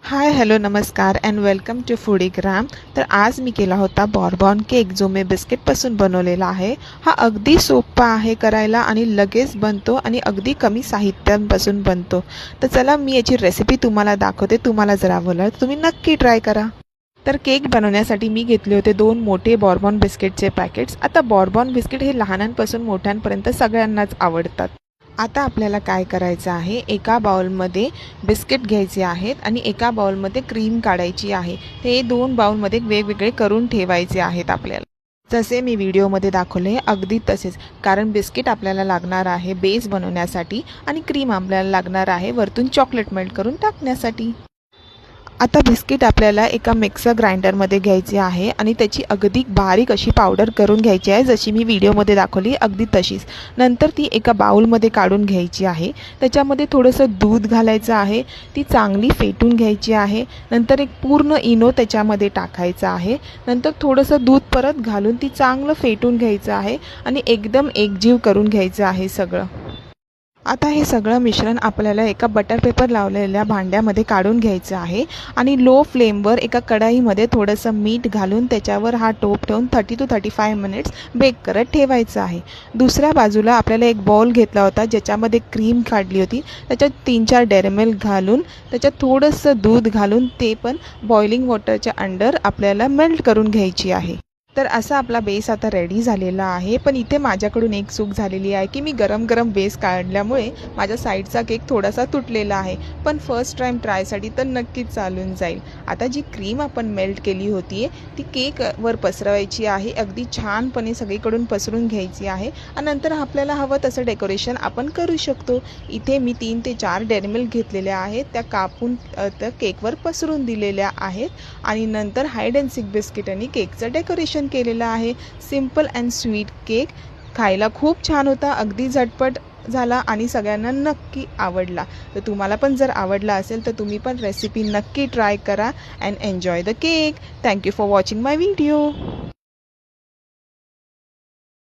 Hi hello नमस्कार and welcome to फूडीग्राम। तर आज मी केला होता बॉर्बन केक जो मी बिस्किटपासून बनवलेला आहे। हा अगदी सोपा आहे करायला आणि लगेच बनतो आणि अगदी कमी साहित्यांपासून बनतो। तर चला मी याची रेसिपी तुम्हाला दाखवते। तुम्हाला जर आवडलं तर तुम्ही नक्की ट्राय करा। तर केक बनवण्यासाठी मी घेतले होते 2 मोठे बॉर्बन बिस्किटचे पॅकेट्स। आता बॉर्बन बिस्किट हे लहानांपासून मोठ्यांपर्यंत सगळ्यांनाच आवडतात। आता आपल्याला काय करायचं आहे, एका बाउलमध्ये बिस्किट घ्यायचे आहेत आणि एका बाउलमध्ये क्रीम काढायची आहे। ते 2 बाउलमध्ये वेगवेगळे करून ठेवायचे आहेत आपल्याला। जसे मी व्हिडिओमध्ये दाखवले अगदी तसेच, कारण बिस्किट आपल्याला लागणार आहे बेस बनवण्यासाठी आणि क्रीम आपल्याला लागणार आहे वरतून चॉकलेट मेल्ट करून टाकण्यासाठी। आता बिस्किट आपल्याला एका मिक्सर ग्राइंडरमध्ये घ्यायचे आहे आणि त्याची अगदी बारीक अशी पावडर करून घ्यायची आहे, जशी मी व्हिडिओमध्ये दाखवली अगदी तशीच। नंतर ती एका बाउलमध्ये काढून घ्यायची आहे। त्याच्यामध्ये थोडंसं दूध घालायचं आहे, ती चांगली फेटून घ्यायची आहे। नंतर एक पूर्ण इनो त्याच्यामध्ये टाकायचा आहे। नंतर थोडंसं दूध परत घालून ती चांगलं फेटून घ्यायचं आहे आणि एकदम एकजीव करून घ्यायचं आहे सगळं। आता हे सगळं मिश्रण आपल्याला एका बटर पेपर लावलेल्या भांड्यामध्ये काढून घ्यायचं आहे आणि लो फ्लेमवर एका कढईमध्ये थोडंसं मीठ घालून त्याच्यावर हा टोप ठेवून 30 to 35 मिनिट्स बेक करत ठेवायचं आहे। दुसऱ्या बाजूला आपल्याला एक बाउल घेतला होता ज्याच्यामध्ये क्रीम काढली होती, त्याच्यात 3-4 डेअरी मिल्क घालून त्याच्यात थोडंसं दूध घालून ते पण बॉइलिंग वॉटरच्या अंडर आपल्याला मेल्ट करून घ्यायची आहे। तर असा आपला बेस आता रेडी झालेला आहे। पण इथे माझ्याकडून एक चूक झालेली आहे की मी गरम बेस काढल्यामुळे माझ्या साईडचा केक थोडासा तुटलेला आहे। पण फर्स्ट टाइम ट्रायसाठी तर नक्कीच चालून जाईल। आता जी क्रीम आपण मेल्ट केली होती ती केकवर पसरवायची आहे, अगदी छानपणे सगळीकडून पसरून घ्यायची आहे आणि नंतर आपल्याला हवं तसं डेकोरेशन आपण करू शकतो। इथे मी 3 ते 4 डेअरी मिल्क घेतलेल्या आहेत, त्या कापून त्या केकवर पसरून दिलेल्या आहेत आणि नंतर हाईड अँड सीक बिस्किटांनी केकचं डेकोरेशन केलेला आहे। सिंपल अँड स्वीट केक खायला खूप छान होता, अगदी झटपट झाला आणि सगळ्यांना नक्की आवडला। तर तुम्हाला पण जर आवडला असेल तर तुम्ही पण रेसिपी नक्की ट्राय करा and enjoy the cake. Thank you for watching my video.